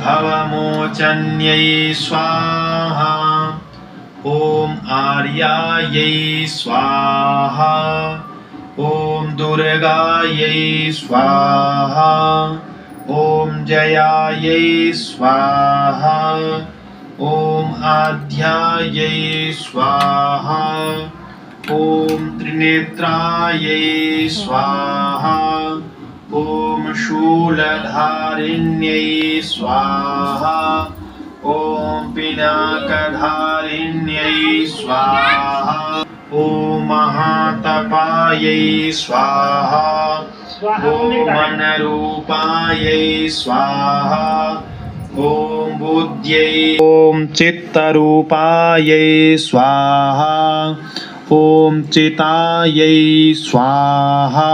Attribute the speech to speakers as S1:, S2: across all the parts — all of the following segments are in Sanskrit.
S1: भवमोचन्यै स्वाहा। ॐ आर्यायै स्वाहा। ॐ दुर्गायै स्वाहा। ॐ जयायै स्वाहा। ॐ आद्यायै स्वाहा। ॐ त्रिनेत्रायै स्वाहा। ॐ शूलधारिण्यै स्वाहा। ॐ पिनाकधारिण्यै स्वाहा। ॐ महातपायै स्वाहा। ॐ मनरूपायै स्वाहा। ॐ बुद्ध्यै ॐ चित्तरूपायै स्वाहा। ॐ चितायै स्वाहा।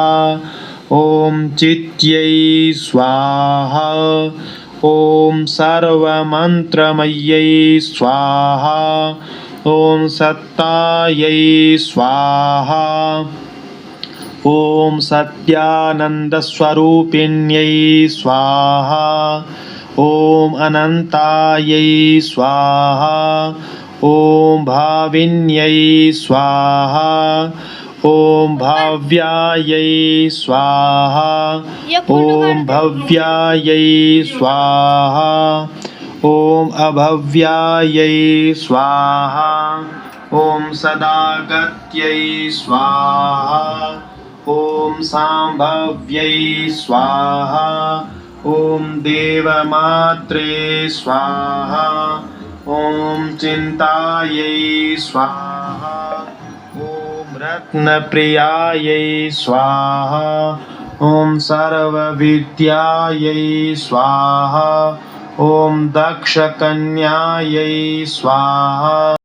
S1: ॐ चित्यै स्वाहा। ॐ सर्वमन्त्रमय्यै स्वाहा। ॐ सत्तायै स्वाहा। ॐ सत्यानन्दस्वरूपिण्यै स्वाहा। ॐ अनन्तायै स्वाहा। ॐ भाविन्यै स्वाहा। ॐ भाव्यायै स्वाहा। ॐ भव्यायै स्वाहा। ॐ अभव्यायै स्वाहा। ॐ सदागत्यै स्वाहा। ॐ सांभव्यै स्वाहा। ॐ देवमात्रे स्वाहा। ॐ चिन्तायै स्वाहा। ॐ रत्नप्रियायै स्वाहा। ॐ सर्वविद्यायै स्वाहा। ॐ दक्षकन्यायै स्वाहा।